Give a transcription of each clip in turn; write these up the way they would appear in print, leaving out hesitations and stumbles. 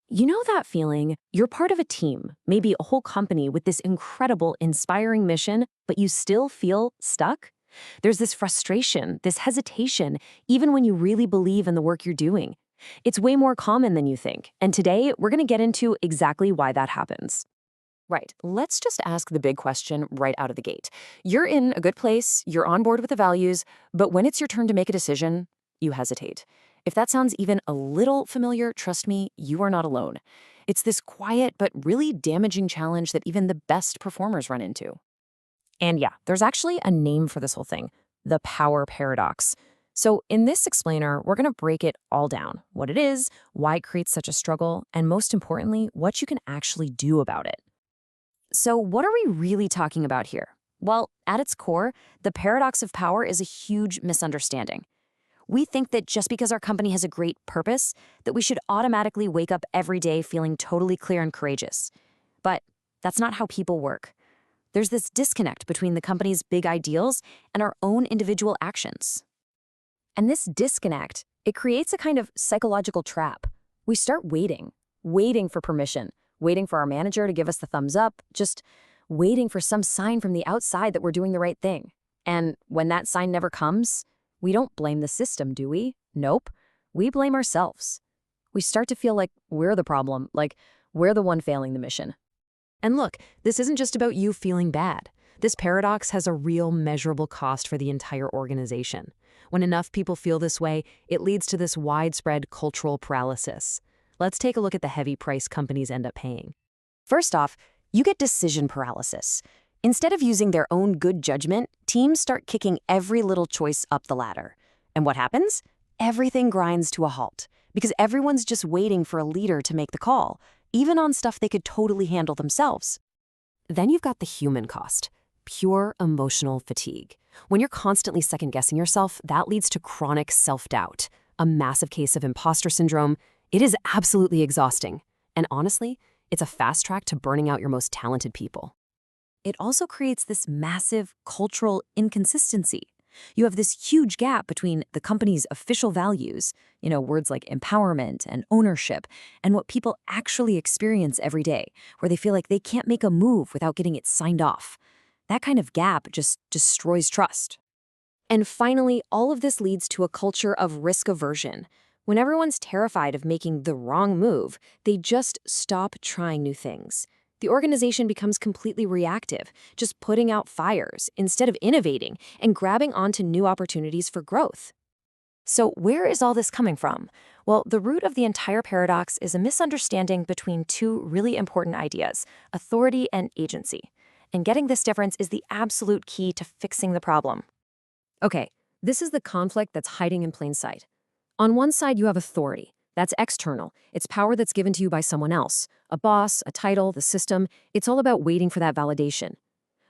You know that feeling? You're part of a team, maybe a whole company with this incredible, inspiring mission, but you still feel stuck? There's this frustration, this hesitation, even when you really believe in the work you're doing. It's way more common than you think, and today we're going to get into exactly why that happens. Right, let's just ask the big question right out of the gate. You're in a good place, you're on board with the values, but when it's your turn to make a decision, you hesitate. If that sounds even a little familiar, trust me, you are not alone. It's this quiet but really damaging challenge that even the best performers run into. And yeah, there's actually a name for this whole thing, the power paradox. So in this explainer, we're going to break it all down, what it is, why it creates such a struggle, and most importantly, what you can actually do about it. So what are we really talking about here? Well, at its core, the paradox of power is a huge misunderstanding. We think that just because our company has a great purpose, that we should automatically wake up every day feeling totally clear and courageous. But that's not how people work. There's this disconnect between the company's big ideals and our own individual actions. And this disconnect, it creates a kind of psychological trap. We start waiting for permission, waiting for our manager to give us the thumbs up, just waiting for some sign from the outside that we're doing the right thing. And when that sign never comes, we don't blame the system, do we? Nope. We blame ourselves. We start to feel like we're the problem, like we're the one failing the mission. And look, this isn't just about you feeling bad. This paradox has a real measurable cost for the entire organization. When enough people feel this way, it leads to this widespread cultural paralysis. Let's take a look at the heavy price companies end up paying. First off, you get decision paralysis. Instead of using their own good judgment, teams start kicking every little choice up the ladder. And what happens? Everything grinds to a halt, because everyone's just waiting for a leader to make the call, even on stuff they could totally handle themselves. Then you've got the human cost, pure emotional fatigue. When you're constantly second-guessing yourself, that leads to chronic self-doubt, a massive case of imposter syndrome. It is absolutely exhausting. And honestly, it's a fast track to burning out your most talented people. It also creates this massive cultural inconsistency. You have this huge gap between the company's official values, words like empowerment and ownership, and what people actually experience every day, where they feel like they can't make a move without getting it signed off. That kind of gap just destroys trust. And finally, all of this leads to a culture of risk aversion. When everyone's terrified of making the wrong move, they just stop trying new things. The organization becomes completely reactive, just putting out fires instead of innovating and grabbing onto new opportunities for growth. So where is all this coming from? Well, the root of the entire paradox is a misunderstanding between two really important ideas, authority and agency. And getting this difference is the absolute key to fixing the problem. Okay, this is the conflict that's hiding in plain sight. On one side, you have authority. That's external. It's power that's given to you by someone else. A boss, a title, the system. It's all about waiting for that validation.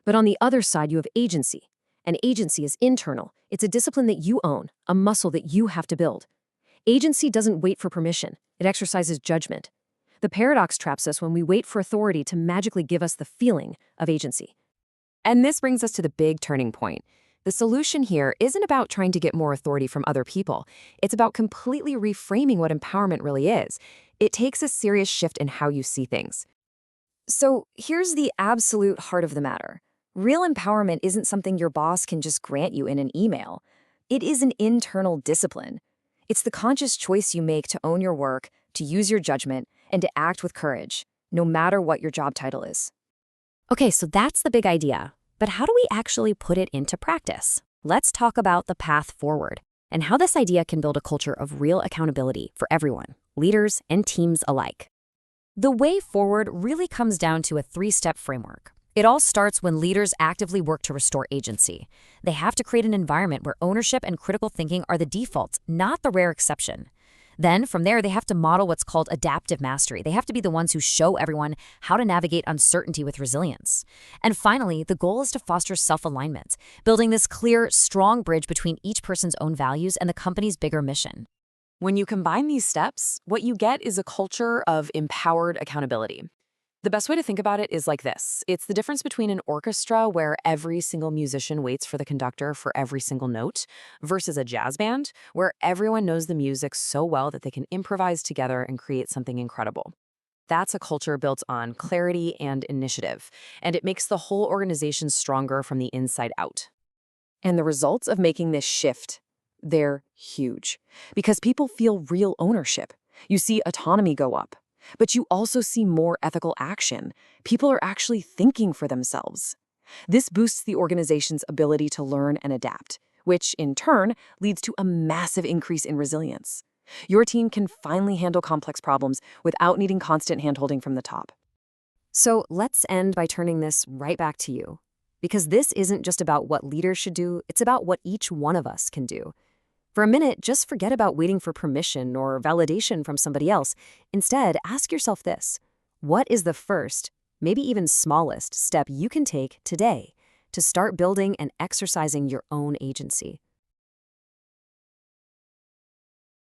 But on the other side, you have agency. And agency is internal. It's a discipline that you own, a muscle that you have to build. Agency doesn't wait for permission. It exercises judgment. The paradox traps us when we wait for authority to magically give us the feeling of agency. And this brings us to the big turning point. The solution here isn't about trying to get more authority from other people. It's about completely reframing what empowerment really is. It takes a serious shift in how you see things. So here's the absolute heart of the matter. Real empowerment isn't something your boss can just grant you in an email. It is an internal discipline. It's the conscious choice you make to own your work, to use your judgment, and to act with courage, no matter what your job title is. Okay, so that's the big idea. But how do we actually put it into practice? Let's talk about the path forward and how this idea can build a culture of real accountability for everyone, leaders and teams alike. The way forward really comes down to a three-step framework. It all starts when leaders actively work to restore agency. They have to create an environment where ownership and critical thinking are the default, not the rare exception. Then, from there, they have to model what's called adaptive mastery. They have to be the ones who show everyone how to navigate uncertainty with resilience. And finally, the goal is to foster self-alignment, building this clear, strong bridge between each person's own values and the company's bigger mission. When you combine these steps, what you get is a culture of empowered accountability. The best way to think about it is like this. It's the difference between an orchestra where every single musician waits for the conductor for every single note versus a jazz band where everyone knows the music so well that they can improvise together and create something incredible. That's a culture built on clarity and initiative, and it makes the whole organization stronger from the inside out. And the results of making this shift, they're huge because people feel real ownership. You see autonomy go up, but you also see more ethical action. People are actually thinking for themselves. This boosts the organization's ability to learn and adapt, which in turn leads to a massive increase in resilience. Your team can finally handle complex problems without needing constant handholding from the top. So let's end by turning this right back to you. Because this isn't just about what leaders should do, it's about what each one of us can do. For a minute, just forget about waiting for permission or validation from somebody else. Instead, ask yourself this: what is the first, maybe even smallest, step you can take today to start building and exercising your own agency?